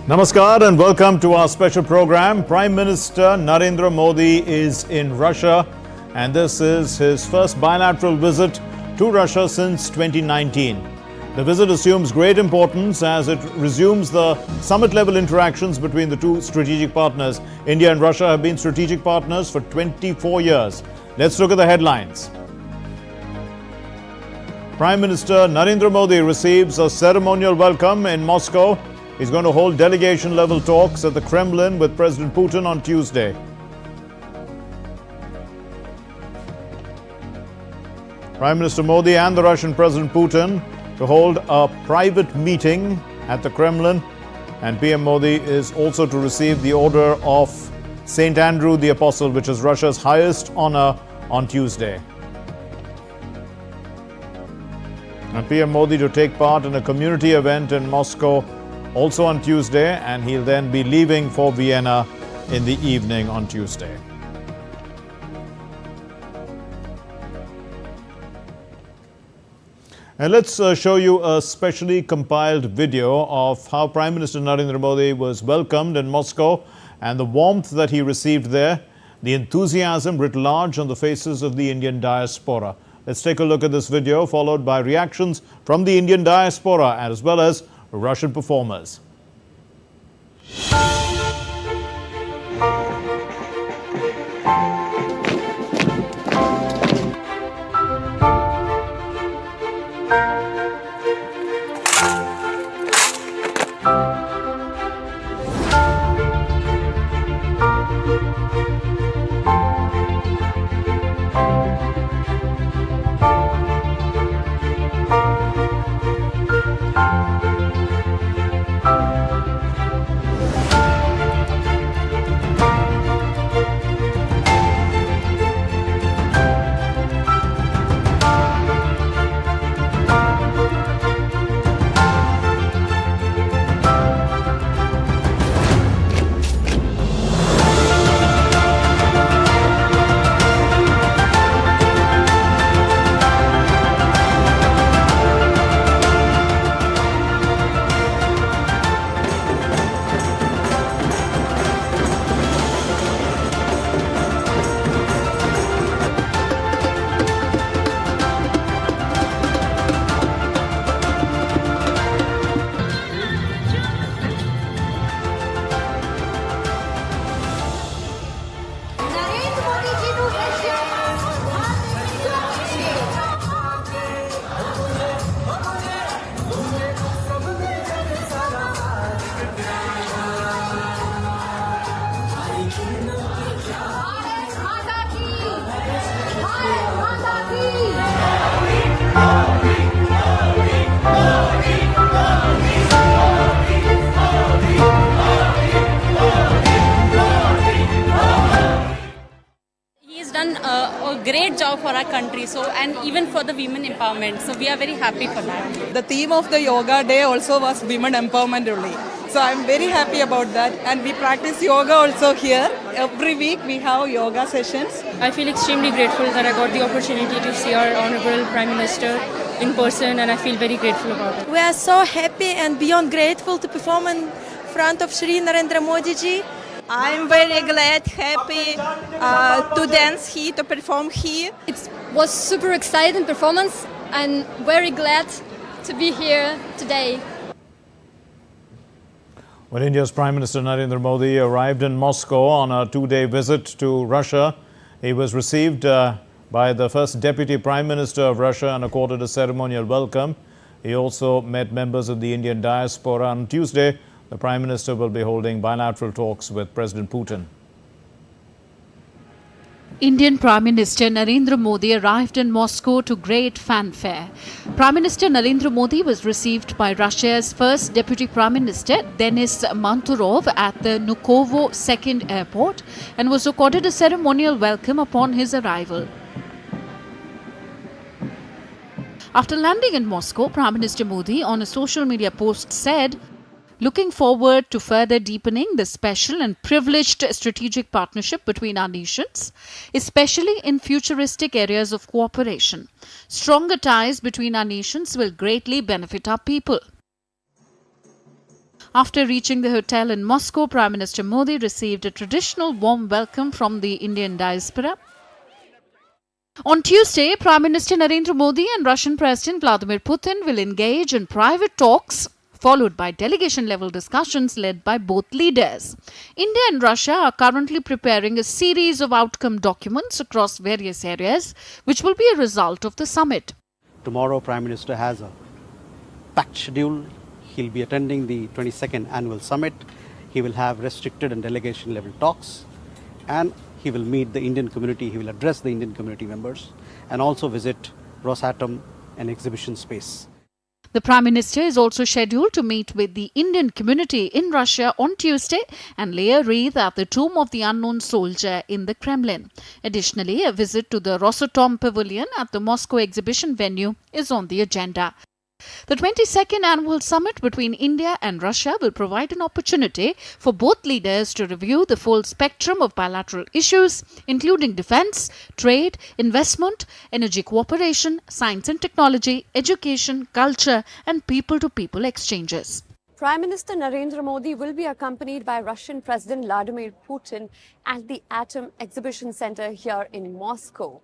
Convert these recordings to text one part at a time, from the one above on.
Namaskar and welcome to our special program. Prime Minister Narendra Modi is in Russia and this is his first bilateral visit to Russia since 2019. The visit assumes great importance as it resumes the summit-level interactions between the two strategic partners. India and Russia have been strategic partners for 24 years. Let's look at the headlines. Prime Minister Narendra Modi receives a ceremonial welcome in Moscow. He's going to hold delegation-level talks at the Kremlin with President Putin on Tuesday. Prime Minister Modi and the Russian President Putin to hold a private meeting at the Kremlin. And PM Modi is also to receive the Order of St. Andrew the Apostle, which is Russia's highest honor, on Tuesday. And PM Modi to take part in a community event in Moscow also on Tuesday, and he'll then be leaving for Vienna in the evening on Tuesday. And let's show you a specially compiled video of how Prime Minister Narendra Modi was welcomed in Moscow and the warmth that he received there, the enthusiasm writ large on the faces of the Indian diaspora. Let's take a look at this video, followed by reactions from the Indian diaspora as well as Russian performers. Great job for our country, and even for the women empowerment. So we are very happy for that. The theme of the yoga day also was women empowerment only. So I'm very happy about that, and we practice yoga also here. Every week we have yoga sessions. I feel extremely grateful that I got the opportunity to see our Honorable Prime Minister in person, and I feel very grateful about it. We are so happy and beyond grateful to perform in front of Shri Narendra Modi ji. I'm very glad, happy to dance here, to perform here. It was super exciting performance and very glad to be here today. When India's Prime Minister Narendra Modi arrived in Moscow on a two-day visit to Russia, he was received by the first Deputy Prime Minister of Russia and accorded a ceremonial welcome. He also met members of the Indian diaspora. On Tuesday, the Prime Minister will be holding bilateral talks with President Putin. Indian Prime Minister Narendra Modi arrived in Moscow to great fanfare. Prime Minister Narendra Modi was received by Russia's first Deputy Prime Minister Denis Manturov at the Vnukovo Second Airport and was accorded a ceremonial welcome upon his arrival. After landing in Moscow, Prime Minister Modi on a social media post said, "Looking forward to further deepening the special and privileged strategic partnership between our nations, especially in futuristic areas of cooperation. Stronger ties between our nations will greatly benefit our people." After reaching the hotel in Moscow, Prime Minister Modi received a traditional warm welcome from the Indian diaspora. On Tuesday, Prime Minister Narendra Modi and Russian President Vladimir Putin will engage in private talks, followed by delegation-level discussions led by both leaders. India and Russia are currently preparing a series of outcome documents across various areas, which will be a result of the summit. Tomorrow, Prime Minister has a packed schedule. He'll be attending the 22nd Annual Summit. He will have restricted and delegation-level talks, and he will meet the Indian community. He will address the Indian community members and also visit Rosatom, an exhibition space. The Prime Minister is also scheduled to meet with the Indian community in Russia on Tuesday and lay a wreath at the tomb of the unknown soldier in the Kremlin. Additionally, a visit to the Rosatom Pavilion at the Moscow exhibition venue is on the agenda. The 22nd Annual Summit between India and Russia will provide an opportunity for both leaders to review the full spectrum of bilateral issues, including defense, trade, investment, energy cooperation, science and technology, education, culture, and people-to-people exchanges. Prime Minister Narendra Modi will be accompanied by Russian President Vladimir Putin at the Atom Exhibition Center here in Moscow.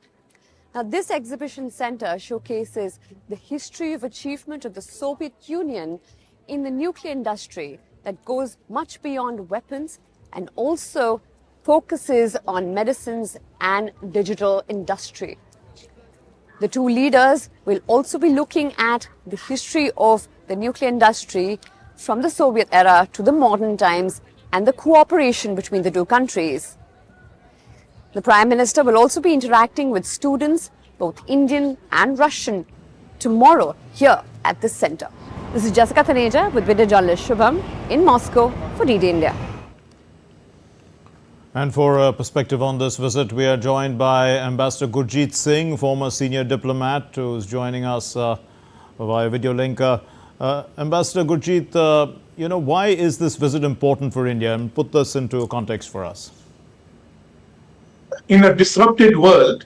Now, this exhibition center showcases the history of achievement of the Soviet Union in the nuclear industry that goes much beyond weapons and also focuses on medicines and digital industry. The two leaders will also be looking at the history of the nuclear industry from the Soviet era to the modern times and the cooperation between the two countries. The Prime Minister will also be interacting with students, both Indian and Russian, tomorrow here at this center. This is Jessica Thaneja with video journalist Shubham in Moscow for DD India. And for a perspective on this visit, we are joined by Ambassador Gurjeet Singh, former senior diplomat, who is joining us via video link. Ambassador Gurjeet, why is this visit important for India? And put this into context for us. In a disrupted world,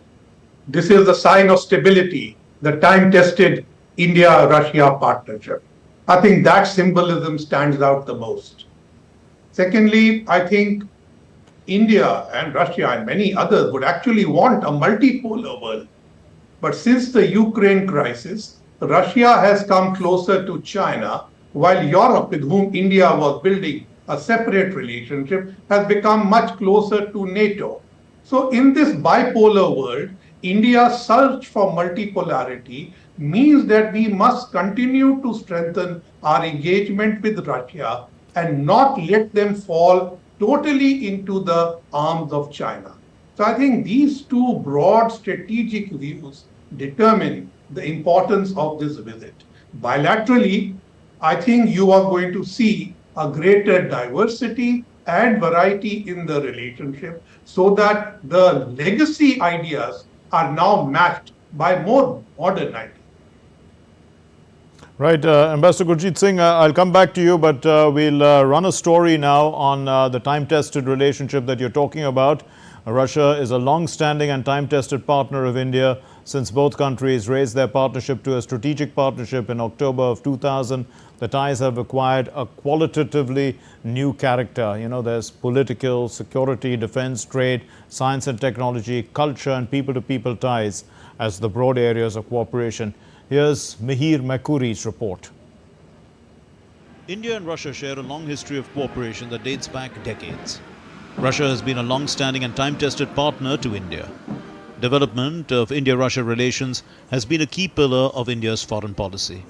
this is a sign of stability, the time-tested India-Russia partnership. I think that symbolism stands out the most. Secondly, I think India and Russia and many others would actually want a multipolar world. But since the Ukraine crisis, Russia has come closer to China, while Europe, with whom India was building a separate relationship, has become much closer to NATO. So in this bipolar world, India's search for multipolarity means that we must continue to strengthen our engagement with Russia and not let them fall totally into the arms of China. So I think these two broad strategic views determine the importance of this visit. Bilaterally, I think you are going to see a greater diversity and variety in the relationship so that the legacy ideas are now matched by more modern ideas. Right, Ambassador Gurjeet Singh, I'll come back to you, but we'll run a story now on the time-tested relationship that you're talking about. Russia is a long-standing and time-tested partner of India since both countries raised their partnership to a strategic partnership in October of 2000. The ties have acquired a qualitatively new character. There's political, security, defense, trade, science and technology, culture and people-to-people ties as the broad areas of cooperation. Here's Mihir Makuri's report. India and Russia share a long history of cooperation that dates back decades. Russia has been a long-standing and time-tested partner to India. Development of India-Russia relations has been a key pillar of India's foreign policy.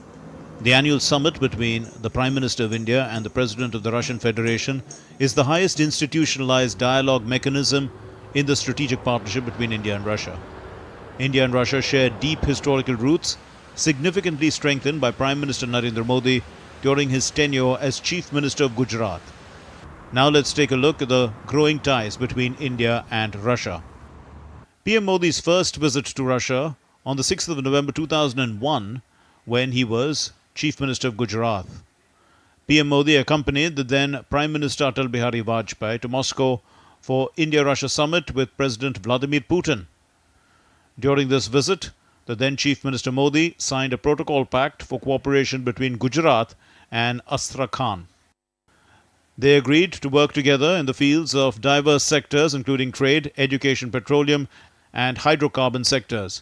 The annual summit between the Prime Minister of India and the President of the Russian Federation is the highest institutionalized dialogue mechanism in the strategic partnership between India and Russia. India and Russia share deep historical roots, significantly strengthened by Prime Minister Narendra Modi during his tenure as Chief Minister of Gujarat. Now let's take a look at the growing ties between India and Russia. PM Modi's first visit to Russia on the 6th of November 2001 when he was Chief Minister of Gujarat. PM Modi accompanied the then Prime Minister Atal Bihari Vajpayee to Moscow for India-Russia summit with President Vladimir Putin. During this visit, the then Chief Minister Modi signed a protocol pact for cooperation between Gujarat and Astrakhan. They agreed to work together in the fields of diverse sectors including trade, education, petroleum and hydrocarbon sectors,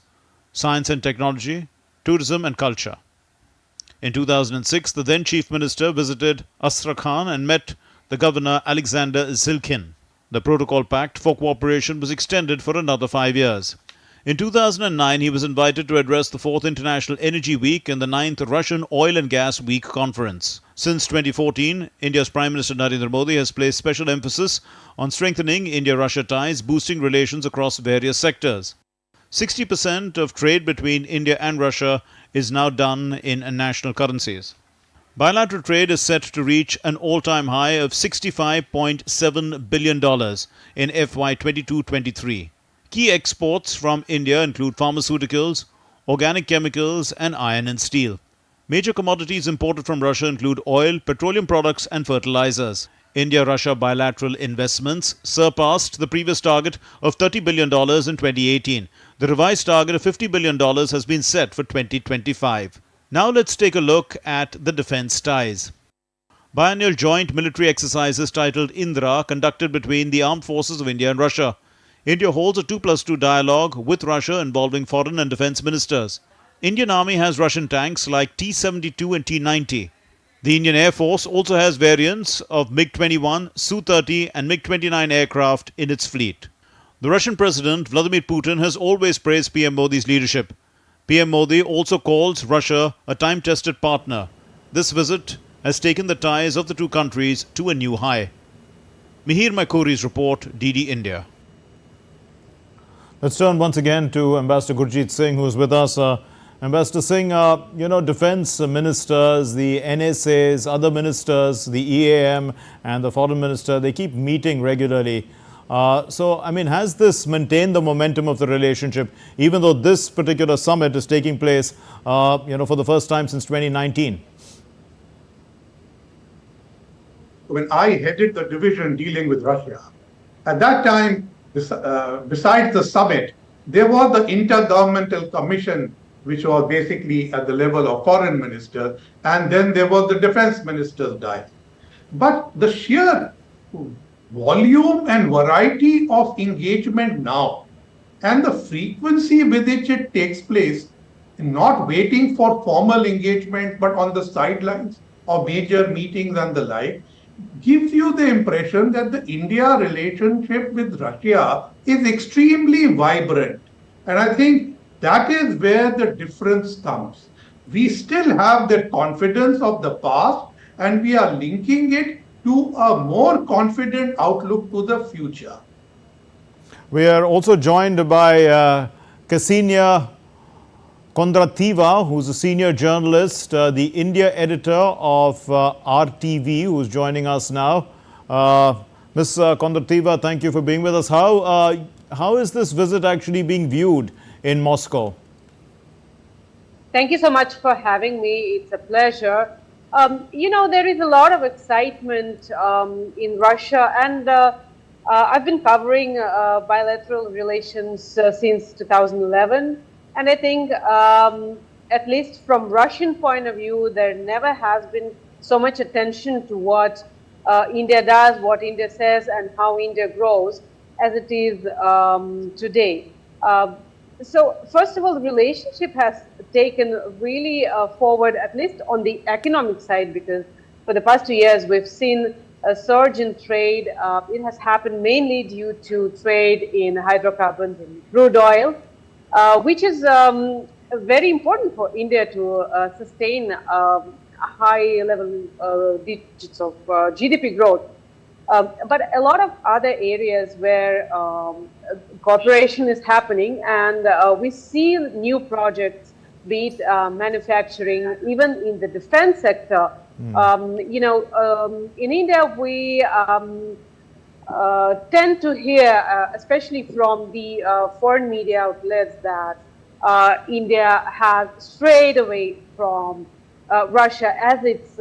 science and technology, tourism and culture. In 2006, the then Chief Minister visited Astrakhan and met the Governor Alexander Zilkin. The Protocol Pact for Cooperation was extended for another 5 years. In 2009, he was invited to address the 4th International Energy Week and the 9th Russian Oil and Gas Week conference. Since 2014, India's Prime Minister Narendra Modi has placed special emphasis on strengthening India-Russia ties, boosting relations across various sectors. 60% of trade between India and Russia is now done in national currencies. Bilateral trade is set to reach an all-time high of $65.7 billion in FY 22-23. Key exports from India include pharmaceuticals, organic chemicals and iron and steel. Major commodities imported from Russia include oil, petroleum products and fertilizers. India-Russia bilateral investments surpassed the previous target of $30 billion in 2018. The revised target of $50 billion has been set for 2025. Now let's take a look at the defense ties. Biennial joint military exercises titled Indra conducted between the armed forces of India and Russia. India holds a 2+2 dialogue with Russia involving foreign and defense ministers. Indian Army has Russian tanks like T-72 and T-90. The Indian Air Force also has variants of MiG-21, Su-30 and MiG-29 aircraft in its fleet. The Russian President Vladimir Putin has always praised PM Modi's leadership. PM Modi also calls Russia a time-tested partner. This visit has taken the ties of the two countries to a new high. Mihir Makuri's report, DD India. Let's turn once again to Ambassador Gurjeet Singh, who is with us. Ambassador Singh, defense ministers, the NSAs, other ministers, the EAM and the foreign minister, they keep meeting regularly. Has this maintained the momentum of the relationship, even though this particular summit is taking place, for the first time since 2019? When I headed the division dealing with Russia, at that time, besides the summit, there was the Intergovernmental Commission, which was basically at the level of foreign ministers, and then there was the defense ministers' dialogue. But the sheer volume and variety of engagement now, and the frequency with which it takes place, not waiting for formal engagement, but on the sidelines of major meetings and the like, gives you the impression that the India relationship with Russia is extremely vibrant. And I think that is where the difference comes. We still have that confidence of the past, and we are linking it to a more confident outlook to the future. We are also joined by Ksenia Kondrativa, who's a senior journalist, the India editor of RTV, who's joining us now. Ms. Kondrativa, thank you for being with us. How is this visit actually being viewed in Moscow? Thank you so much for having me. It's a pleasure. There is a lot of excitement in Russia, and I've been covering bilateral relations since 2011. And I think, at least from Russian point of view, there never has been so much attention to what India does, what India says, and how India grows as it is today. So first of all, the relationship has taken really forward, at least on the economic side, because for the past 2 years, we've seen a surge in trade. It has happened mainly due to trade in hydrocarbons and crude oil, which is very important for India to sustain high level digits of GDP growth. But a lot of other areas where cooperation is happening, and we see new projects, be it manufacturing, even in the defense sector. In India, we tend to hear, especially from the foreign media outlets, that India has strayed away from Russia as its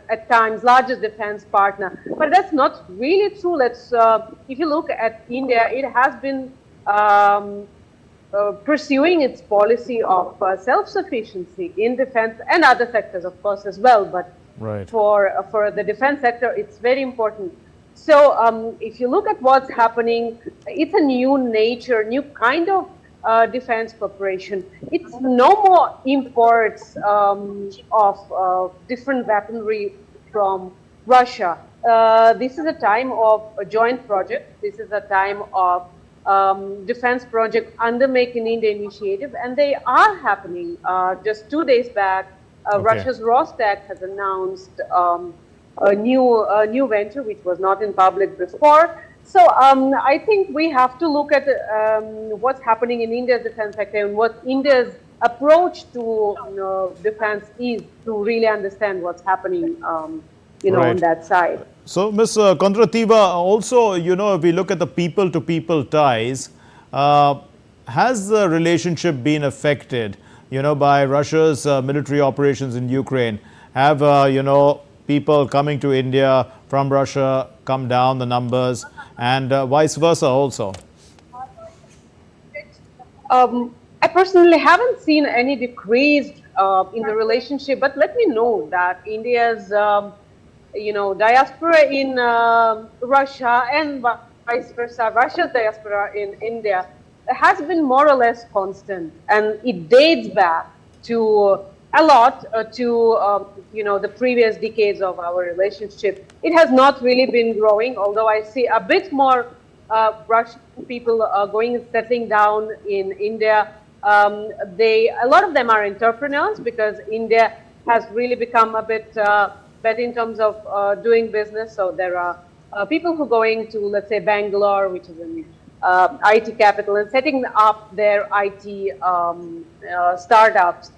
at times largest defense partner. But that's not really true. If you look at India, it has been pursuing its policy of self-sufficiency in defense and other sectors, of course, as well. But Right. for the defense sector. It's very important. So if you look at what's happening, it's a new nature, new kind of defense cooperation. It's no more imports of different weaponry from Russia. This is a time of a joint project. This is a time of defense project under Make in India initiative, and they are happening. Just 2 days back, Russia's Rostec has announced a new venture which was not in public before. So I think we have to look at what's happening in India's defense sector and what India's approach to defense is, to really understand what's happening on that side. So, Ms. Kondrativa, also, if we look at the people-to-people ties, has the relationship been affected, by Russia's military operations in Ukraine? Have, people coming to India from Russia come down, the numbers, and vice versa also? I personally haven't seen any decrease in the relationship, but let me know that India's diaspora in Russia and vice versa, Russia's diaspora in India has been more or less constant, and it dates back to a lot the previous decades of our relationship. It has not really been growing, although I see a bit more Russian people going and settling down in India. A lot of them are entrepreneurs, because India has really become a bit better in terms of doing business. So there are people who are going to, let's say, Bangalore, which is an IT capital, and setting up their IT startups.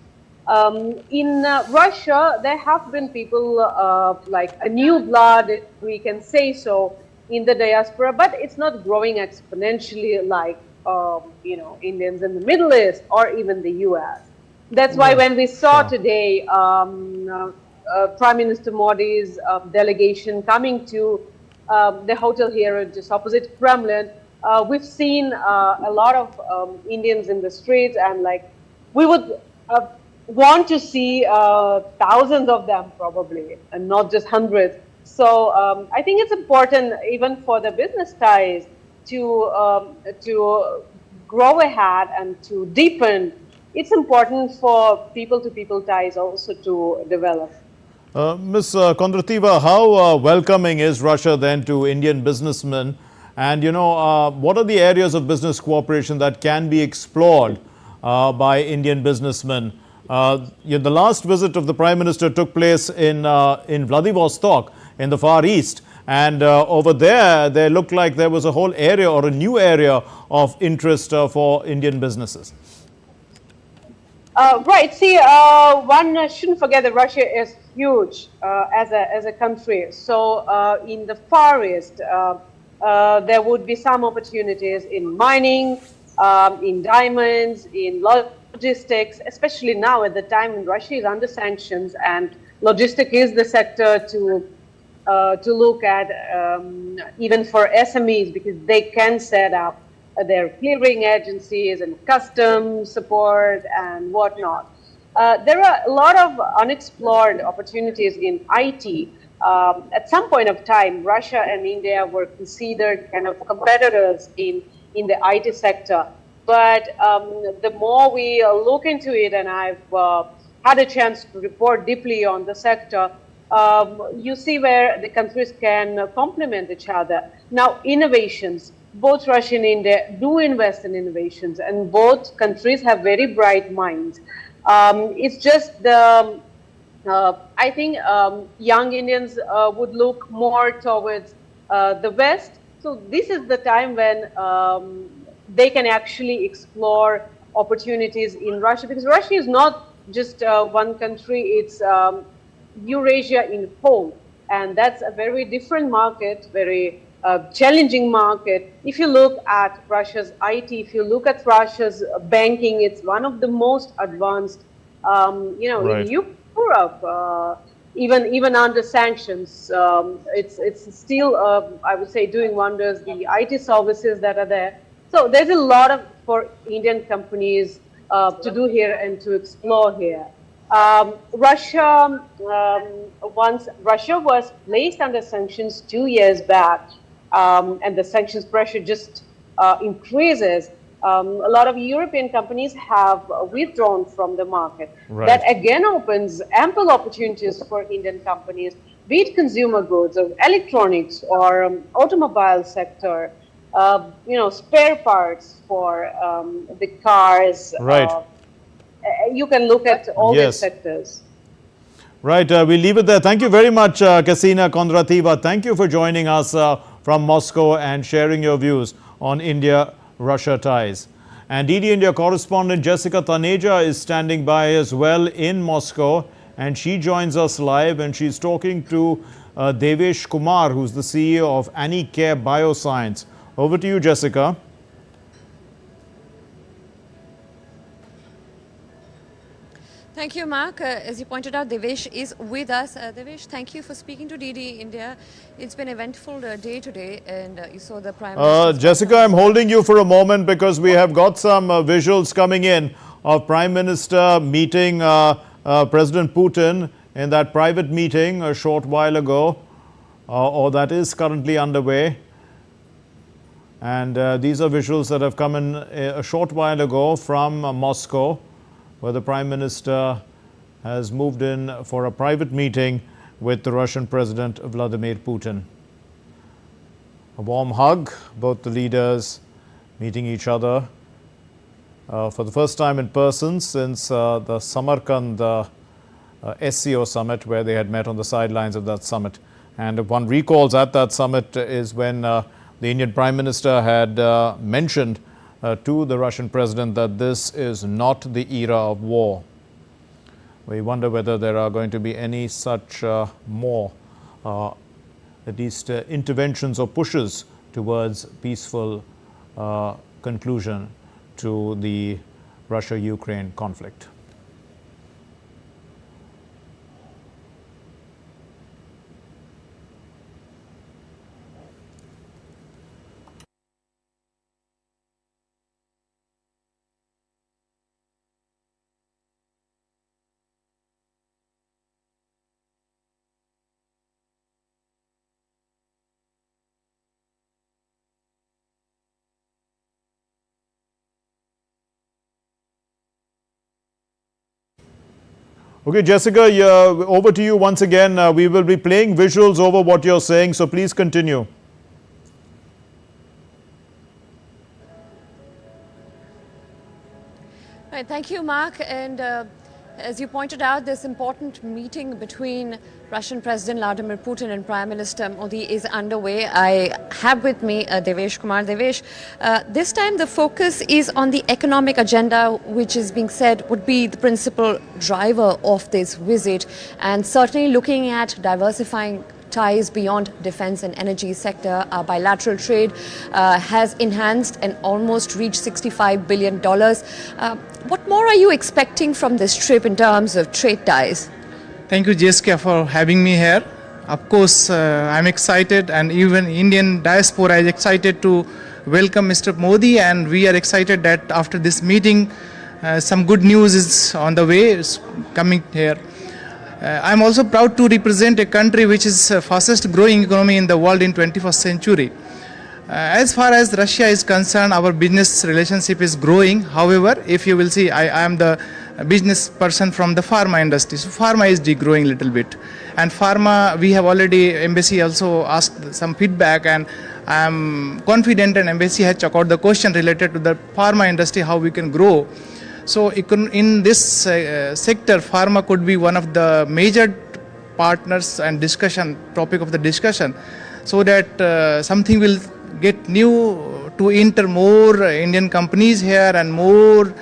In Russia, there have been people like a new blood, we can say so, in the diaspora, but it's not growing exponentially like Indians in the Middle East or even the US. That's why when we saw today Prime Minister Modi's delegation coming to the hotel here just opposite Kremlin, we've seen a lot of Indians in the streets, and we would want to see thousands of them probably, and not just hundreds. So I think it's important even for the business ties to grow ahead and to deepen. It's important for people-to-people ties also to develop. Ms. Kondrativa, how welcoming is Russia then to Indian businessmen? And, what are the areas of business cooperation that can be explored by Indian businessmen? The last visit of the Prime Minister took place in Vladivostok in the Far East. And over there, there looked like there was a whole area or a new area of interest for Indian businesses. Right. See, one shouldn't forget that Russia is huge as a country. So in the Far East, there would be some opportunities in mining, in diamonds, in logistics, especially now at the time when Russia is under sanctions, and logistics is the sector to look at, even for SMEs, because they can set up their clearing agencies and customs support and whatnot. There are a lot of unexplored opportunities in IT. At some point of time, Russia and India were considered kind of competitors in the IT sector. But the more we look into it, and I've had a chance to report deeply on the sector, you see where the countries can complement each other. Now, innovations, both Russia and India do invest in innovations, and both countries have very bright minds. It's just the, I think young Indians would look more towards the West. So this is the time when they can actually explore opportunities in Russia, because Russia is not just one country, it's Eurasia in whole. And that's a very different market, very challenging market. If you look at Russia's IT, if you look at Russia's banking, it's one of the most advanced, in Europe, even under sanctions. It's still, I would say, doing wonders, the IT services that are there. So there's a lot for Indian companies to do here and to explore here. Russia was placed under sanctions 2 years back, and the sanctions pressure just increases. A lot of European companies have withdrawn from the market. Right. That again opens ample opportunities for Indian companies, be it consumer goods or electronics or automobile sector, spare parts for the cars. Right. You can look at all these sectors. Right, we'll leave it there. Thank you very much, Kasina Kondrativa. Thank you for joining us from Moscow and sharing your views on India-Russia ties. And DD India correspondent Jessica Taneja is standing by as well in Moscow, and she joins us live, and she's talking to Devesh Kumar, who's the CEO of Anicare Bioscience. Over to you, Jessica. Thank you, Mark. As you pointed out, Devesh is with us. Devesh, thank you for speaking to DD India. It's been an eventful day today, and you saw the Prime Minister. Jessica, I'm holding you for a moment because we have got some visuals coming in of Prime Minister meeting President Putin in that private meeting a short while ago, or that is currently underway. And these are visuals that have come in a short while ago from Moscow, where the Prime Minister has moved in for a private meeting with the Russian President Vladimir Putin. A warm hug, both the leaders meeting each other for the first time in person since the Samarkand SCO summit, where they had met on the sidelines of that summit. And one recalls at that summit is when the Indian Prime Minister had mentioned to the Russian President that this is not the era of war. We wonder whether there are going to be any such more, at least interventions or pushes towards peaceful conclusion to the Russia-Ukraine conflict. Okay, Jessica, over to you once again. We will be playing visuals over what you're saying, so please continue. Right, thank you, Mark. And as you pointed out, this important meeting between Russian President Vladimir Putin and Prime Minister Modi is underway. I have with me Devesh Kumar. Devesh, this time the focus is on the economic agenda, which is being said would be the principal driver of this visit, and certainly looking at diversifying ties beyond defense and energy sector. Our bilateral trade has enhanced and almost reached $65 billion. What more are you expecting from this trip in terms of trade ties? Thank you, Jessica, for having me here. Of course, I'm excited, and even Indian diaspora is excited to welcome Mr. Modi, and we are excited that after this meeting, some good news is on the way, is coming here. I'm also proud to represent a country which is the fastest growing economy in the world in 21st century. As far as Russia is concerned, our business relationship is growing. However, if you will see, I am the business person from the pharma industry. So pharma is degrowing a little bit. And pharma, we have already, embassy also asked some feedback, and I am confident and embassy has checked out the question related to the pharma industry, how we can grow. So in this sector, pharma could be one of the major partners and topic of the discussion, so that something will get new to enter more Indian companies here and more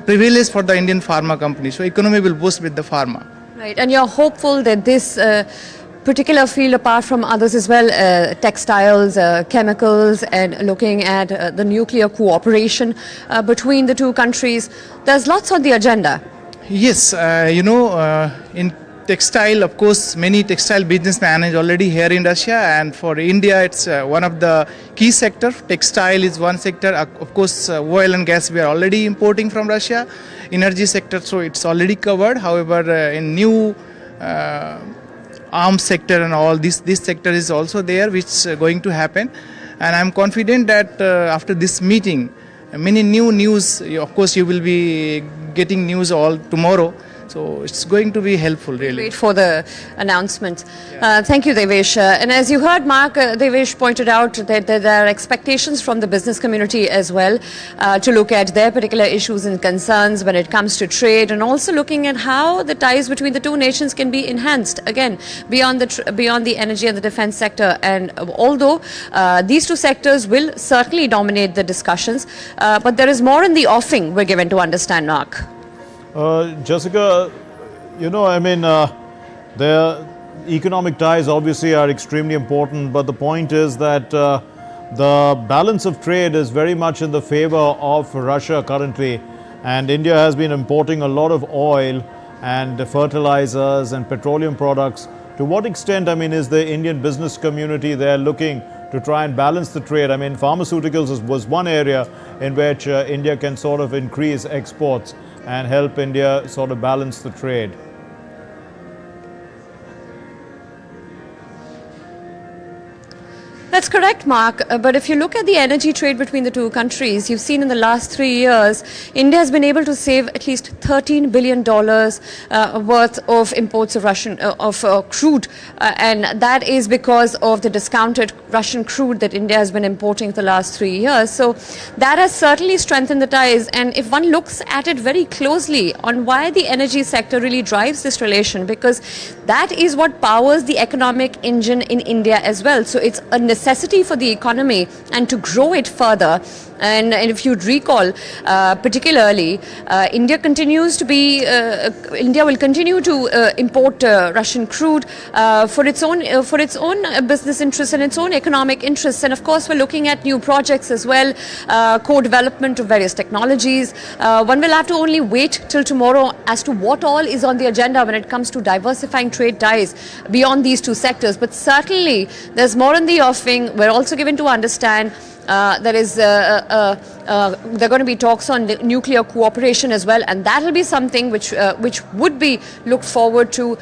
privilege for the Indian pharma companies. So economy will boost with the pharma. Right, and you're hopeful that this particular field, apart from others as well, textiles, chemicals, and looking at the nuclear cooperation between the two countries, there's lots on the agenda. Yes, in textile, of course, many textile businessmen is already here in Russia, and for India, it's one of the key sector. Textile is one sector. Of course, oil and gas we are already importing from Russia. Energy sector, so it's already covered. However, in new arms sector and all this sector is also there, which is going to happen. And I'm confident that after this meeting, many new news. Of course, you will be getting news all tomorrow. So it's going to be helpful, really. Wait for the announcement. Thank you, Devesh. And as you heard, Mark, Devesh pointed out that there are expectations from the business community as well to look at their particular issues and concerns when it comes to trade, and also looking at how the ties between the two nations can be enhanced, again, beyond the energy and the defense sector. And although these two sectors will certainly dominate the discussions, but there is more in the offing, we're given to understand, Mark. Jessica, the economic ties obviously are extremely important, but the point is that the balance of trade is very much in the favor of Russia currently, and India has been importing a lot of oil and fertilizers and petroleum products. To what extent, is the Indian business community there looking to try and balance the trade? Pharmaceuticals was one area in which India can sort of increase exports and help India sort of balance the trade. That's correct, Mark. But if you look at the energy trade between the two countries, you've seen in the last 3 years, India has been able to save at least $13 billion worth of imports of crude. And that is because of the discounted Russian crude that India has been importing for the last 3 years. So that has certainly strengthened the ties. And if one looks at it very closely on why the energy sector really drives this relation, because that is what powers the economic engine in India as well. So it's a necessity for the economy and to grow it further. And if you'd recall, particularly, India will continue to import Russian crude for its own business interests and its own economic interests. And of course, we're looking at new projects as well, co-development of various technologies. One will have to only wait till tomorrow as to what all is on the agenda when it comes to diversifying trade ties beyond these two sectors. But certainly, there's more in the offing. We're also given to understand there are going to be talks on nuclear cooperation as well, and that will be something which would be looked forward to,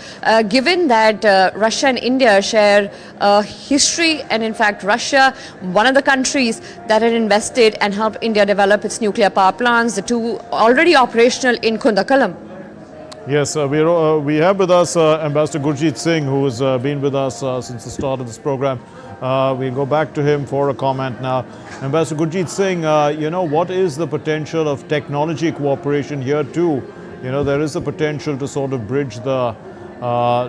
given that Russia and India share history, and in fact Russia, one of the countries that had invested and helped India develop its nuclear power plants, the two already operational in Kundakalam. Yes, we have with us Ambassador Gurjeet Singh, who has been with us since the start of this program. We go back to him for a comment now. Ambassador Gurjeet Singh, what is the potential of technology cooperation here too? There is a potential to sort of bridge the,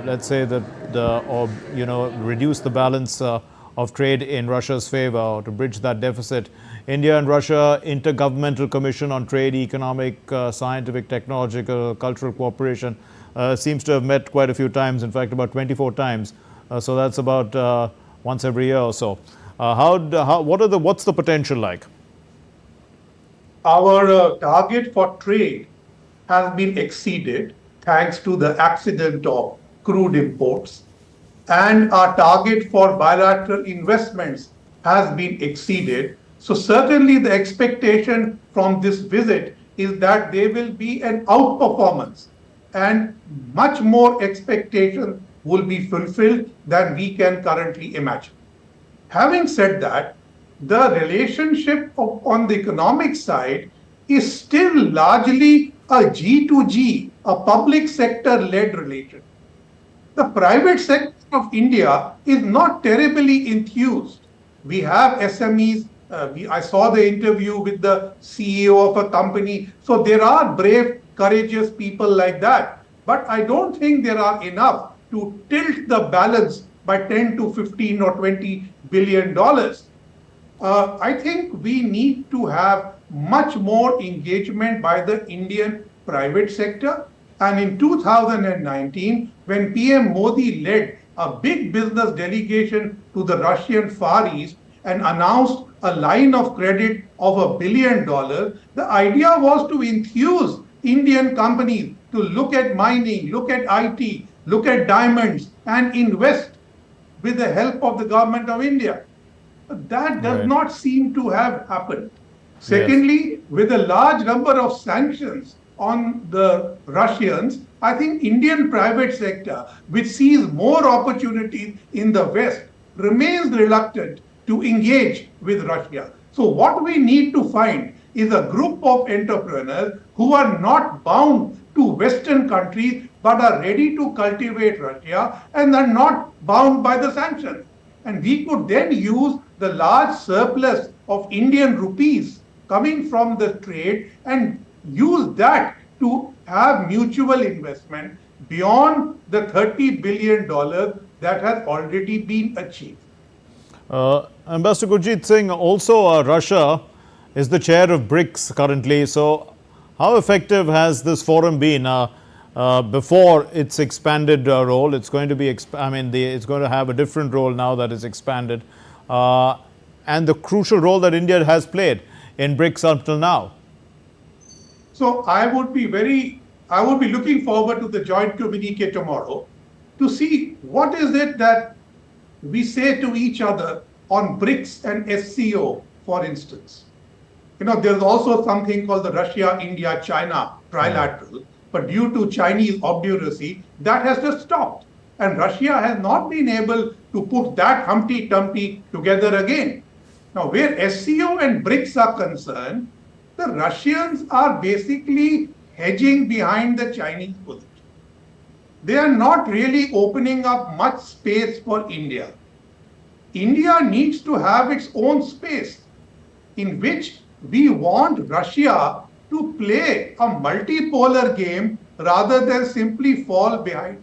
let's say, reduce the balance of trade in Russia's favor, or to bridge that deficit. India and Russia Intergovernmental Commission on Trade, Economic, Scientific, Technological, Cultural Cooperation seems to have met quite a few times, in fact about 24 times. So that's about once every year or so. What's the potential like? Our target for trade has been exceeded thanks to the accident of crude imports, and our target for bilateral investments has been exceeded. So certainly the expectation from this visit is that there will be an outperformance, and much more expectation will be fulfilled than we can currently imagine. Having said that, the relationship on the economic side is still largely a G2G, a public sector led relation. The private sector of India is not terribly enthused. We have SMEs. I saw the interview with the CEO of a company. So there are brave, courageous people like that. But I don't think there are enough to tilt the balance by 10 to 15 or 20 billion dollars. I think we need to have much more engagement by the Indian private sector. And in 2019, when PM Modi led a big business delegation to the Russian Far East and announced a line of credit of $1 billion, the idea was to enthuse Indian companies to look at mining, look at IT, look at diamonds and invest with the help of the government of India. That does not seem to have happened. Secondly, with a large number of sanctions on the Russians, I think Indian private sector, which sees more opportunities in the West, remains reluctant to engage with Russia. So what we need to find is a group of entrepreneurs who are not bound to Western countries but are ready to cultivate Russia and are not bound by the sanctions. And we could then use the large surplus of Indian rupees coming from the trade and use that to have mutual investment beyond the $30 billion that has already been achieved. Ambassador Gurjeet Singh, also Russia is the chair of BRICS currently. So how effective has this forum been before its expanded role? It's going to be, it's going to have a different role now that it's expanded. And the crucial role that India has played in BRICS until now. So I would be looking forward to the joint communique tomorrow to see what is it that we say to each other on BRICS and SCO, for instance. There's also something called the Russia, India, China trilateral, but due to Chinese obduracy, that has just stopped. And Russia has not been able to put that Humpty Dumpty together again. Now, where SCO and BRICS are concerned, the Russians are basically hedging behind the Chinese position. They are not really opening up much space for India. India needs to have its own space in which we want Russia to play a multipolar game rather than simply fall behind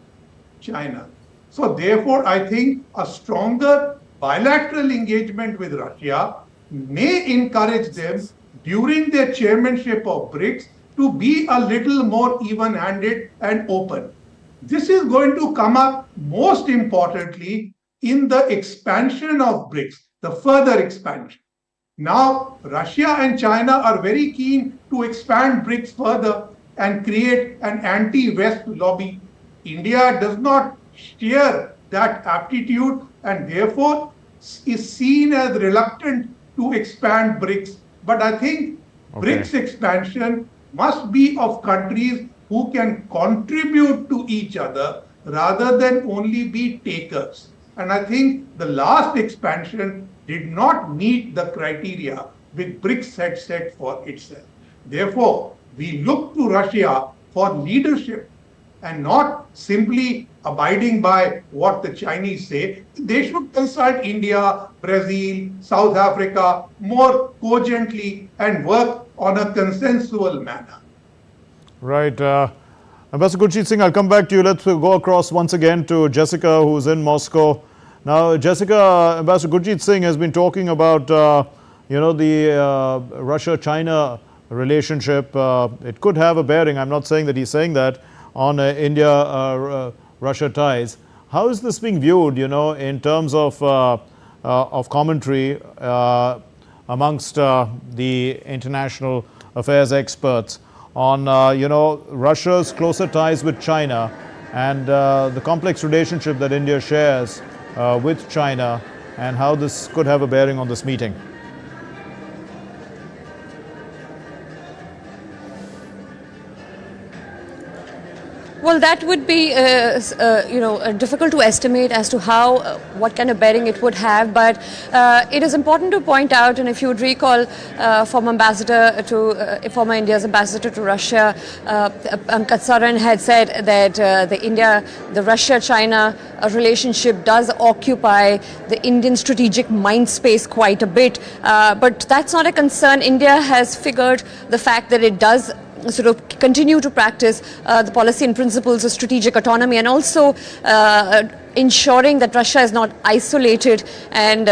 China. So therefore, I think a stronger bilateral engagement with Russia may encourage them during their chairmanship of BRICS to be a little more even-handed and open. This is going to come up most importantly in the expansion of BRICS, the further expansion. Now, Russia and China are very keen to expand BRICS further and create an anti-West lobby. India does not share that aptitude and therefore is seen as reluctant to expand BRICS. But I think BRICS expansion must be of countries who can contribute to each other rather than only be takers. And I think the last expansion did not meet the criteria which BRICS had set for itself. Therefore, we look to Russia for leadership and not simply abiding by what the Chinese say. They should consult India, Brazil, South Africa more cogently and work on a consensual manner. Right. Ambassador Gurjeet Singh, I'll come back to you. Let's go across once again to Jessica, who's in Moscow. Now, Jessica, Ambassador Gurjeet Singh has been talking about, the Russia-China relationship. It could have a bearing. I'm not saying that he's saying that on India-Russia ties. How is this being viewed, in terms of commentary amongst the international affairs experts on, Russia's closer ties with China and the complex relationship that India shares with China and how this could have a bearing on this meeting? Well, that would be, difficult to estimate as to how, what kind of bearing it would have. But it is important to point out, and if you would recall, former India's ambassador to Russia, Katsaran had said that the Russia-China relationship does occupy the Indian strategic mind space quite a bit. But that's not a concern. India has figured the fact that it does sort of continue to practice the policy and principles of strategic autonomy, and also ensuring that Russia is not isolated and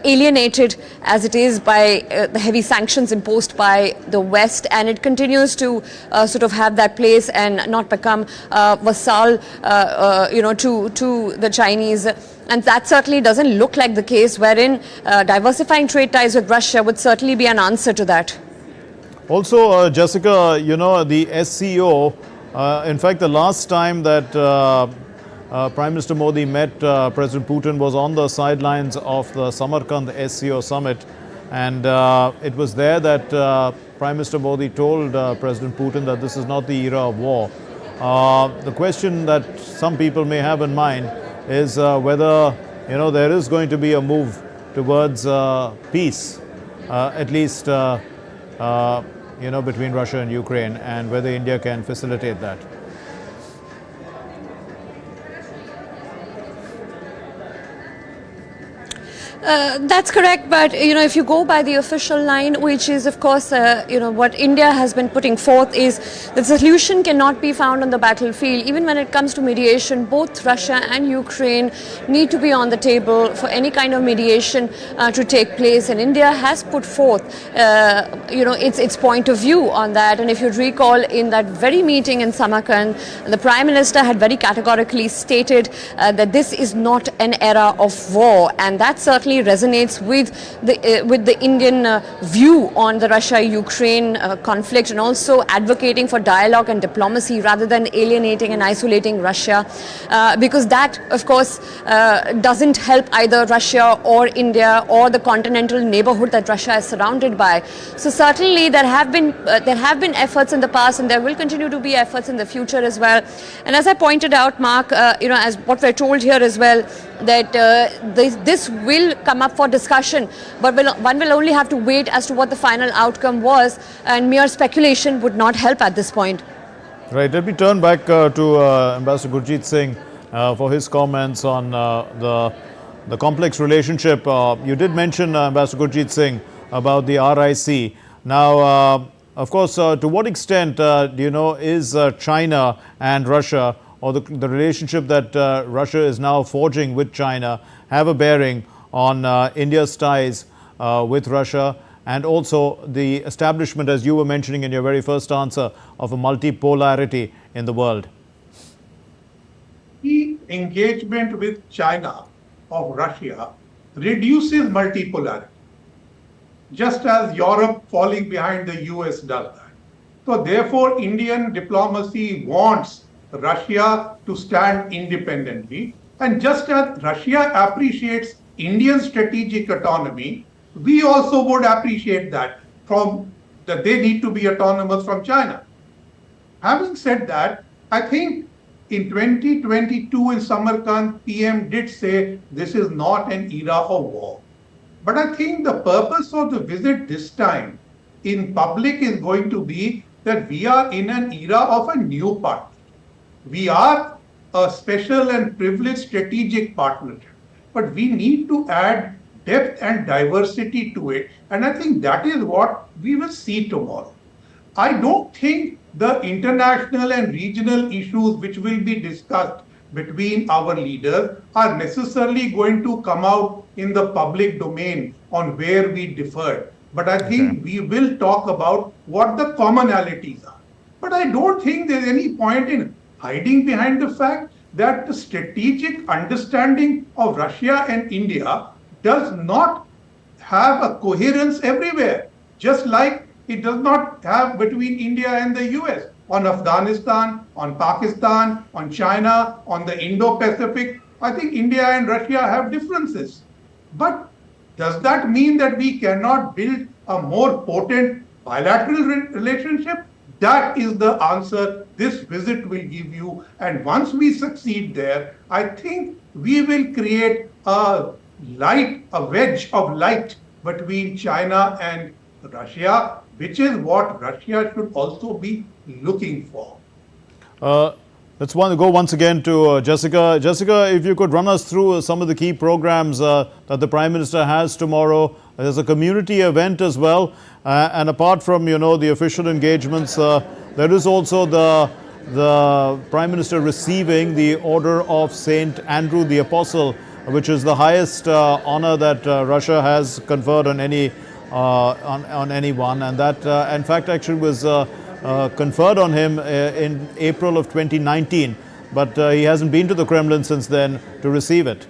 alienated as it is by the heavy sanctions imposed by the West, and it continues to sort of have that place and not become vassal to the Chinese. And that certainly doesn't look like the case, wherein diversifying trade ties with Russia would certainly be an answer to that. Also, Jessica, the SCO, in fact, the last time that Prime Minister Modi met President Putin was on the sidelines of the Samarkand SCO summit, and it was there that Prime Minister Modi told President Putin that this is not the era of war. The question that some people may have in mind is whether there is going to be a move towards peace, at least between Russia and Ukraine, and whether India can facilitate that. That's correct, but if you go by the official line, which is of course what India has been putting forth, is the solution cannot be found on the battlefield. Even when it comes to mediation, both Russia and Ukraine need to be on the table for any kind of mediation to take place, and India has put forth its point of view on that. And if you recall, in that very meeting in Samarkand, the Prime Minister had very categorically stated that this is not an era of war, and that certainly resonates with the Indian view on the Russia-Ukraine conflict, and also advocating for dialogue and diplomacy rather than alienating and isolating Russia, because that, of course, doesn't help either Russia or India or the continental neighborhood that Russia is surrounded by. So certainly there have been efforts in the past, and there will continue to be efforts in the future as well. And as I pointed out, Mark, as what we're told here as well, that this will come up for discussion, but one will only have to wait as to what the final outcome was, and mere speculation would not help at this point. Right. Let me turn back to Ambassador Gurjeet Singh for his comments on the complex relationship. You did mention, Ambassador Gurjeet Singh, about the RIC. Now, of course, to what extent is China and Russia, or the relationship that Russia is now forging with China, have a bearing on India's ties with Russia, and also the establishment, as you were mentioning in your very first answer, of a multipolarity in the world? The engagement with China of Russia reduces multipolarity, just as Europe falling behind the US does that. So therefore, Indian diplomacy wants Russia to stand independently, and just as Russia appreciates Indian strategic autonomy, we also would appreciate that they need to be autonomous from China. Having said that, I think in 2022 in Samarkand, PM did say this is not an era of war. But I think the purpose of the visit this time in public is going to be that we are in an era of a new partnership. We are a special and privileged strategic partnership, but we need to add depth and diversity to it. And I think that is what we will see tomorrow. I don't think the international and regional issues which will be discussed between our leaders are necessarily going to come out in the public domain on where we differ. But I think we will talk about what the commonalities are. But I don't think there's any point in hiding behind the fact that the strategic understanding of Russia and India does not have a coherence everywhere, just like it does not have between India and the US on Afghanistan, on Pakistan, on China, on the Indo-Pacific. I think India and Russia have differences. But does that mean that we cannot build a more potent bilateral relationship? That is the answer this visit will give you. And once we succeed there, I think we will create a wedge of light between China and Russia, which is what Russia should also be looking for. Let's go once again to Jessica. Jessica, if you could run us through some of the key programs that the Prime Minister has tomorrow. There's a community event as well. And apart from, the official engagements, there is also the Prime Minister receiving the Order of St. Andrew the Apostle, which is the highest honor that Russia has conferred on anyone. And that, in fact, actually was conferred on him in April of 2019. But he hasn't been to the Kremlin since then to receive it.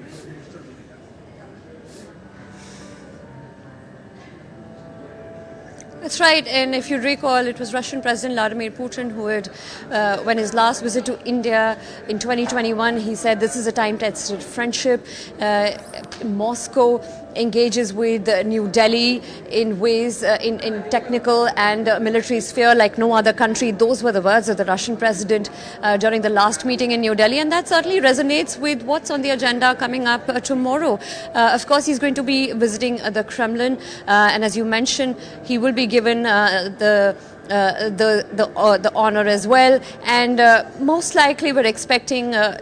That's right, and if you recall, it was Russian President Vladimir Putin who had, when his last visit to India in 2021, he said this is a time-tested friendship. Moscow engages with New Delhi in ways, in technical and military sphere like no other country. Those were the words of the Russian president during the last meeting in New Delhi, and that certainly resonates with what's on the agenda coming up tomorrow. Of course, he's going to be visiting the Kremlin, and as you mentioned, he will be given the honor as well, and most likely we're expecting we're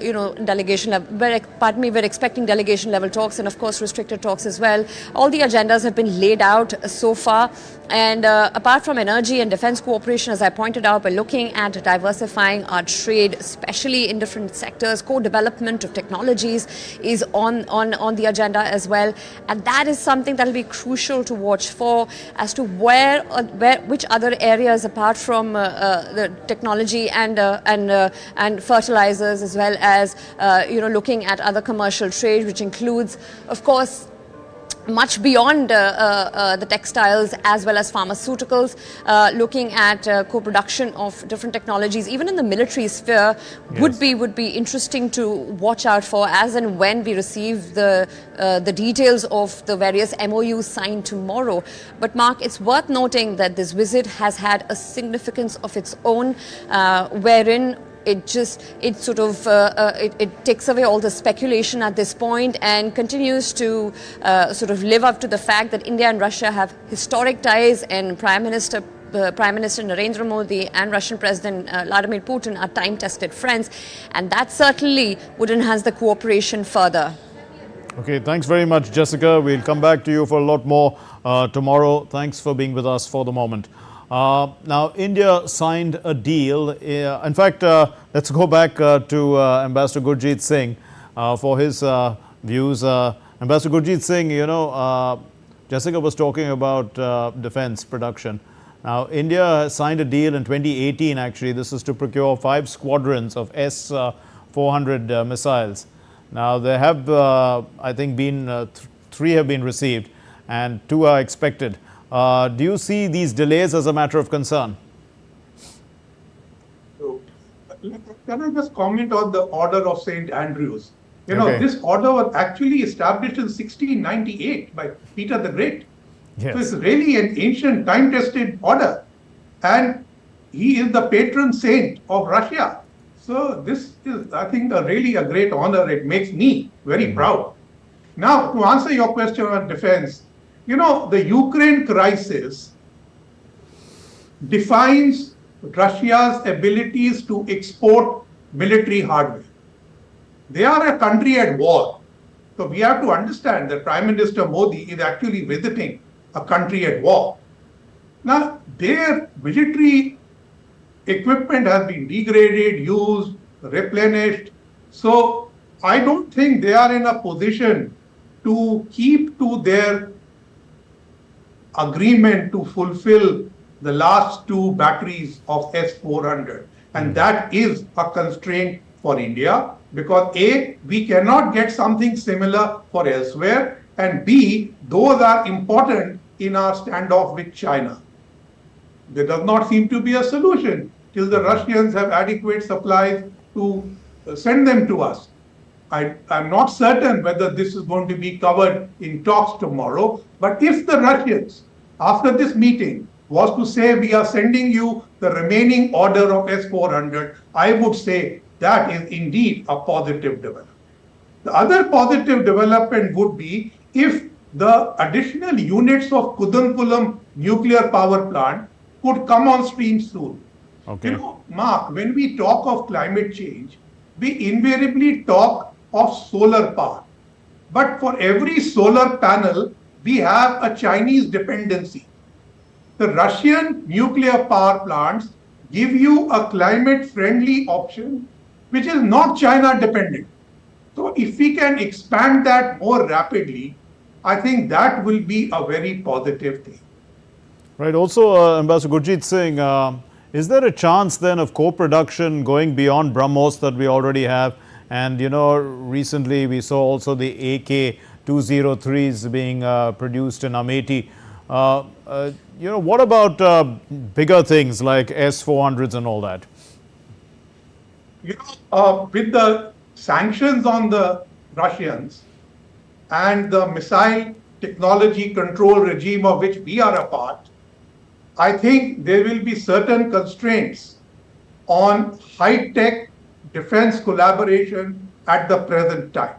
expecting delegation level talks and of course restricted talks as well. All the agendas have been laid out so far, and apart from energy and defense cooperation, as I pointed out, we're looking at diversifying our trade, especially in different sectors. Co-development of technologies is on the agenda as well, and that is something that will be crucial to watch for as to which other areas apart from the technology and fertilizers, as well as looking at other commercial trade, which includes, of course, much beyond the textiles as well as pharmaceuticals, looking at co-production of different technologies, even in the military sphere, would be interesting to watch out for as and when we receive the details of the various MOUs signed tomorrow. But Mark, it's worth noting that this visit has had a significance of its own, wherein it takes away all the speculation at this point and continues to live up to the fact that India and Russia have historic ties, and Prime Minister Narendra Modi and Russian President Vladimir Putin are time-tested friends, and that certainly would enhance the cooperation further. Okay, thanks very much, Jessica. We'll come back to you for a lot more tomorrow. Thanks for being with us for the moment. Now, India signed a deal. In fact, let's go back to Ambassador Gurjeet Singh for his views. Ambassador Gurjeet Singh, Jessica was talking about defense production. Now, India signed a deal in 2018, actually. This is to procure 5 squadrons of S-400 missiles. Now, there have, I think, been 3 have been received and 2 are expected. Do you see these delays as a matter of concern? So, can I just comment on the Order of St. Andrews? This order was actually established in 1698 by Peter the Great. Yes. So it's really an ancient, time-tested order. And he is the patron saint of Russia. So this is, I think, really a great honor. It makes me very proud. Now, to answer your question on defense, the Ukraine crisis defines Russia's abilities to export military hardware. They are a country at war. So we have to understand that Prime Minister Modi is actually visiting a country at war. Now, their military equipment has been degraded, used, replenished. So I don't think they are in a position to keep to their agreement to fulfill the last 2 batteries of S-400. And that is a constraint for India because A, we cannot get something similar for elsewhere, and B, those are important in our standoff with China. There does not seem to be a solution till the Russians have adequate supplies to send them to us. I'm not certain whether this is going to be covered in talks tomorrow, but if the Russians, after this meeting, was to say we are sending you the remaining order of S-400, I would say that is indeed a positive development. The other positive development would be if the additional units of Kudankulam nuclear power plant could come on stream soon. Okay. Mark, when we talk of climate change, we invariably talk of solar power. But for every solar panel, we have a Chinese dependency. The Russian nuclear power plants give you a climate-friendly option, which is not China dependent. So if we can expand that more rapidly, I think that will be a very positive thing. Right. Also, Ambassador Gurjeet Singh, is there a chance then of co-production going beyond BrahMos that we already have? And, recently we saw also the AK-203s being produced in Amethi. What about bigger things like S-400s and all that? With the sanctions on the Russians and the missile technology control regime of which we are a part, I think there will be certain constraints on high-tech defense collaboration at the present time.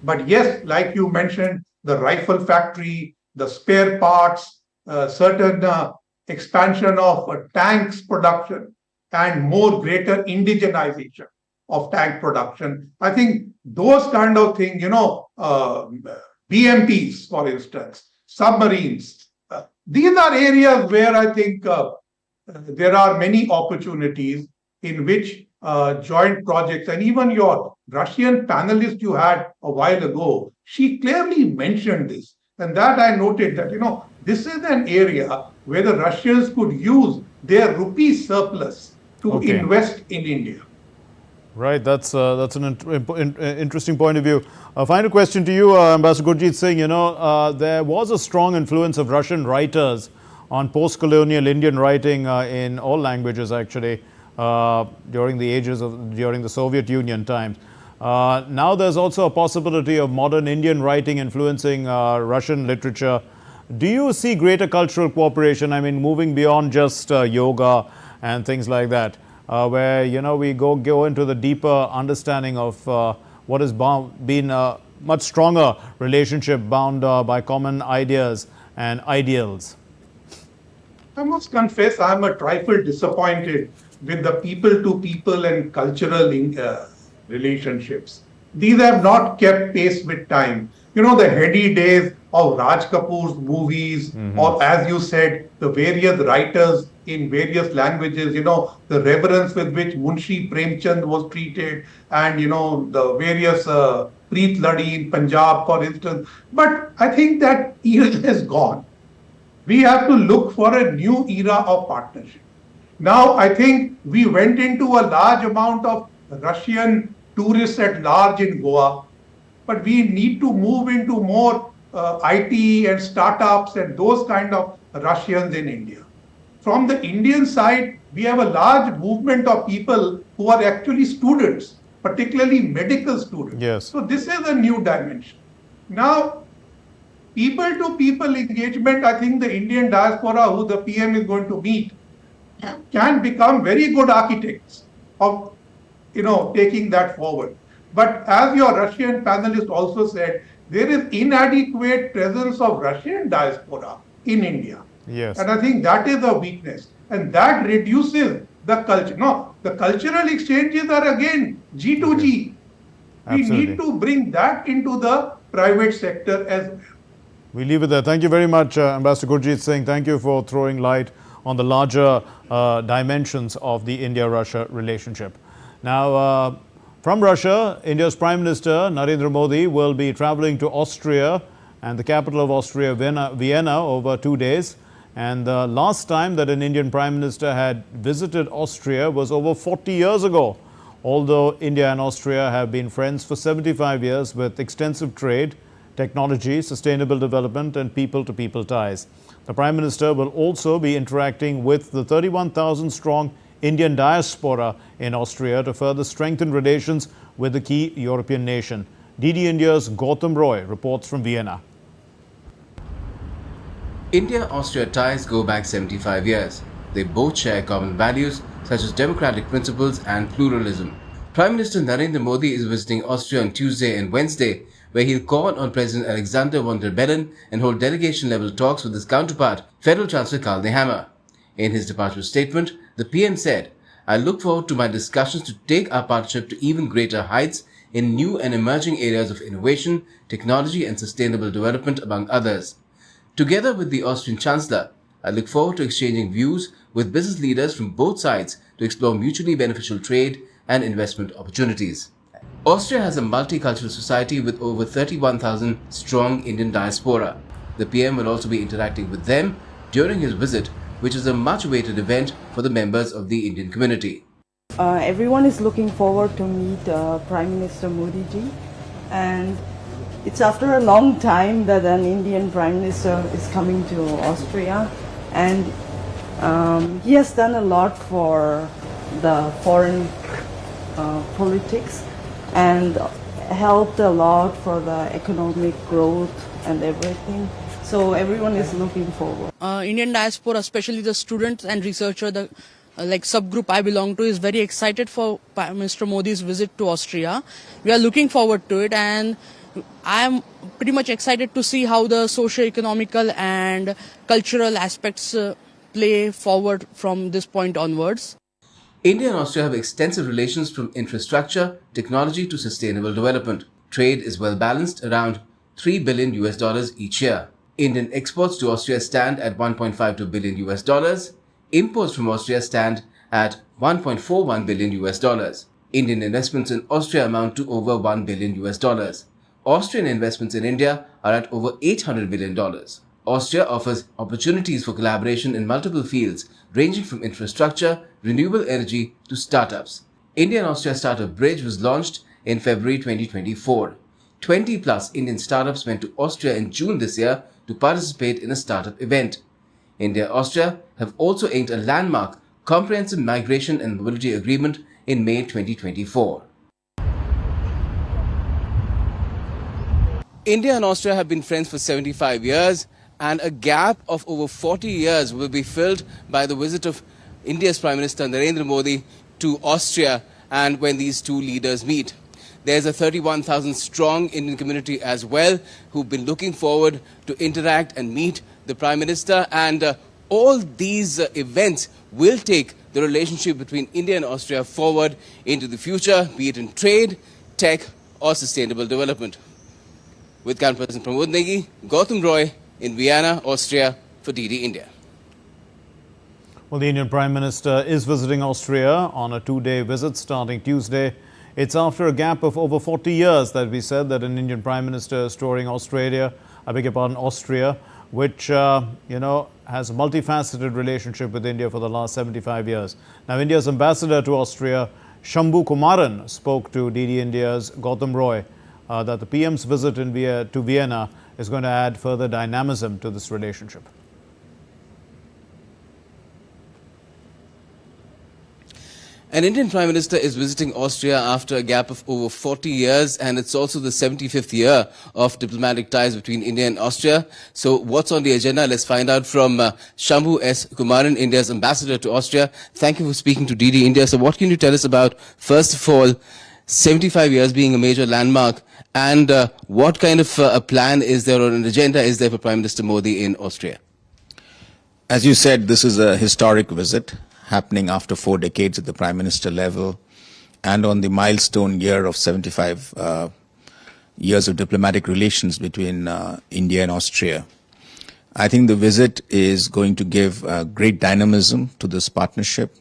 But yes, like you mentioned, the rifle factory, the spare parts, certain expansion of tanks production, and more greater indigenization of tank production. I think those kind of things, BMPs, for instance, submarines, these are areas where I think there are many opportunities in which joint projects, and even your Russian panelist you had a while ago, she clearly mentioned this. And that I noted that, this is an area where the Russians could use their rupee surplus to invest in India. Right, that's an interesting point of view. A final question to you, Ambassador Gurjeet Singh. There was a strong influence of Russian writers on post-colonial Indian writing in all languages, actually, during the Soviet Union times. Now there's also a possibility of modern Indian writing influencing Russian literature. Do you see greater cultural cooperation? I mean, moving beyond just yoga and things like that, where we go into the deeper understanding of what has been a much stronger relationship bound by common ideas and ideals. I must confess, I'm a trifle disappointed with the people-to-people and cultural relationships. These have not kept pace with time. The heady days of Raj Kapoor's movies, or as you said, the various writers in various languages, the reverence with which Munshi Premchand was treated, and, the various Preet Ladi in Punjab, for instance. But I think that era is gone. We have to look for a new era of partnership. Now, I think we went into a large amount of Russian tourists at large in Goa, but we need to move into more IT and startups and those kind of Russians in India. From the Indian side, we have a large movement of people who are actually students, particularly medical students. Yes. So this is a new dimension. Now, people-to-people engagement, I think the Indian diaspora, who the PM is going to meet, can become very good architects of, taking that forward. But as your Russian panelist also said, there is inadequate presence of Russian diaspora in India. Yes. And I think that is a weakness. And that reduces the culture. No, the cultural exchanges are again G2G. Absolutely. We need to bring that into the private sector as well. We leave it there. Thank you very much, Ambassador Gurjeet Singh. Thank you for throwing light on the larger dimensions of the India-Russia relationship. Now, from Russia, India's Prime Minister Narendra Modi will be traveling to Austria and the capital of Austria, Vienna, over 2 days. And the last time that an Indian Prime Minister had visited Austria was over 40 years ago. Although India and Austria have been friends for 75 years with extensive trade, technology, sustainable development and people-to-people ties. The Prime Minister will also be interacting with the 31,000-strong Indian diaspora in Austria to further strengthen relations with the key European nation. DD India's Gautam Roy reports from Vienna. India-Austria ties go back 75 years. They both share common values such as democratic principles and pluralism. Prime Minister Narendra Modi is visiting Austria on Tuesday and Wednesday, where he'll call on President Alexander von der Bellen and hold delegation-level talks with his counterpart, Federal Chancellor Karl Nehammer. In his departure statement, the PM said, "I look forward to my discussions to take our partnership to even greater heights in new and emerging areas of innovation, technology and sustainable development, among others. Together with the Austrian Chancellor, I look forward to exchanging views with business leaders from both sides to explore mutually beneficial trade and investment opportunities." Austria has a multicultural society with over 31,000 strong Indian diaspora. The PM will also be interacting with them during his visit, which is a much-awaited event for the members of the Indian community. Everyone is looking forward to meet Prime Minister Modi ji, and It's after a long time that an Indian Prime Minister is coming to Austria, and he has done a lot for the foreign politics and helped a lot for the economic growth and everything. So everyone is looking forward. Indian diaspora, especially the students and researcher, the like subgroup I belong to, is very excited for Prime Minister Modi's visit to Austria. We are looking forward to it, and I am pretty much excited to see how the socio-economical and cultural aspects play forward from this point onwards. India and Austria have extensive relations from infrastructure, technology to sustainable development. Trade is well balanced, around $3 billion each year. Indian exports to Austria stand at $1.52 billion. Imports from Austria stand at $1.41 billion. Indian investments in Austria amount to over $1 billion. Austrian investments in India are at over $800 million. Austria offers opportunities for collaboration in multiple fields, ranging from infrastructure, renewable energy to startups. India and Austria Startup Bridge was launched in February 2024. 20 plus Indian startups went to Austria in June this year to participate in a startup event. India and Austria have also inked a landmark comprehensive migration and mobility agreement in May 2024. India and Austria have been friends for 75 years, and a gap of over 40 years will be filled by the visit of India's Prime Minister Narendra Modi to Austria and when these two leaders meet. There's a 31,000 strong Indian community as well who've been looking forward to interact and meet the Prime Minister, and all these events will take the relationship between India and Austria forward into the future, be it in trade, tech or sustainable development. With Count President Pramod Negi, Gautam Roy in Vienna, Austria for DD India. Well, the Indian Prime Minister is visiting Austria on a two-day visit starting Tuesday. It's after a gap of over 40 years that we said that an Indian Prime Minister is touring Austria, which, has a multifaceted relationship with India for the last 75 years. Now, India's ambassador to Austria, Shambhu Kumaran, spoke to DD India's Gautam Roy that the PM's visit to Vienna is going to add further dynamism to this relationship. An Indian Prime Minister is visiting Austria after a gap of over 40 years, and it's also the 75th year of diplomatic ties between India and Austria. So what's on the agenda? Let's find out from Shambhu S. Kumaran, India's ambassador to Austria. Thank you for speaking to DD India. So what can you tell us about, first of all, 75 years being a major landmark, and what kind of a plan is there or an agenda is there for Prime Minister Modi in Austria? As you said, this is a historic visit happening after 4 decades at the Prime Minister level and on the milestone year of 75 years of diplomatic relations between India and Austria. I think the visit is going to give great dynamism to this partnership.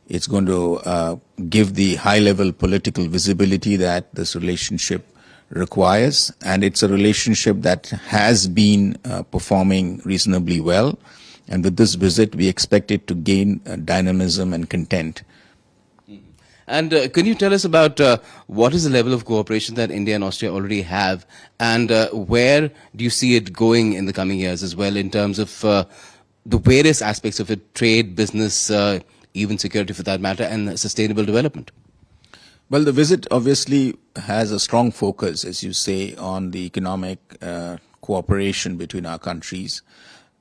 It's going to give the high-level political visibility that this relationship requires, and it's a relationship that has been performing reasonably well. And with this visit, we expect it to gain dynamism and content. And can you tell us about what is the level of cooperation that India and Austria already have, and where do you see it going in the coming years as well in terms of the various aspects of it, trade, business, even security for that matter, and sustainable development? Well, the visit obviously has a strong focus, as you say, on the economic cooperation between our countries.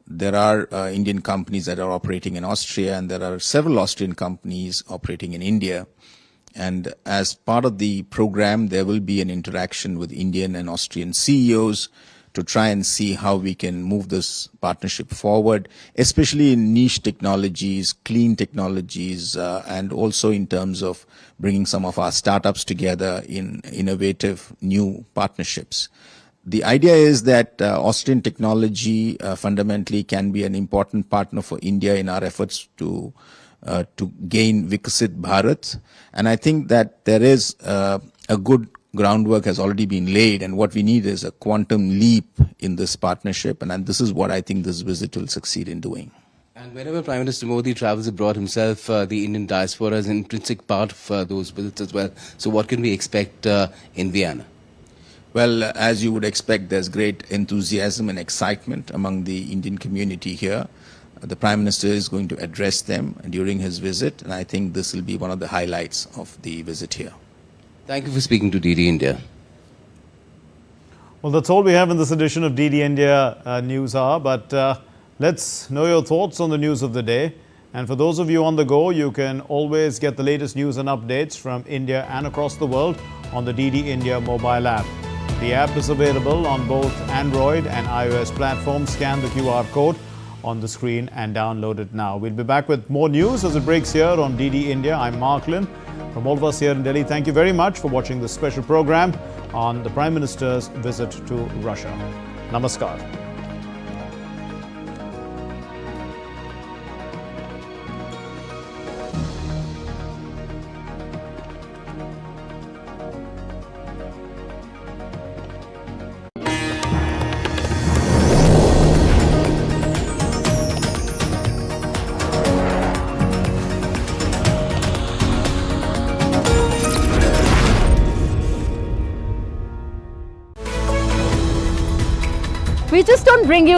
There are Indian companies that are operating in Austria, and there are several Austrian companies operating in India. And as part of the program, there will be an interaction with Indian and Austrian CEOs to try and see how we can move this partnership forward, especially in niche technologies, clean technologies, and also in terms of bringing some of our startups together in innovative new partnerships. The idea is that Austrian technology fundamentally can be an important partner for India in our efforts to gain Viksit Bharat. And I think that there is a good groundwork has already been laid, and what we need is a quantum leap in this partnership, and this is what I think this visit will succeed in doing. And whenever Prime Minister Modi travels abroad himself, the Indian diaspora is an intrinsic part of those visits as well. So what can we expect in Vienna? Well, as you would expect, there's great enthusiasm and excitement among the Indian community here. The Prime Minister is going to address them during his visit, and I think this will be one of the highlights of the visit here. Thank you for speaking to DD India. Well, that's all we have in this edition of DD India News Hour, but let's know your thoughts on the news of the day. And for those of you on the go, you can always get the latest news and updates from India and across the world on the DD India mobile app. The app is available on both Android and iOS platforms. Scan the QR code on the screen and download it now. We'll be back with more news as it breaks here on DD India. I'm Mark Lynn. From all of us here in Delhi, thank you very much for watching this special program on the Prime Minister's visit to Russia. Namaskar. We just don't bring you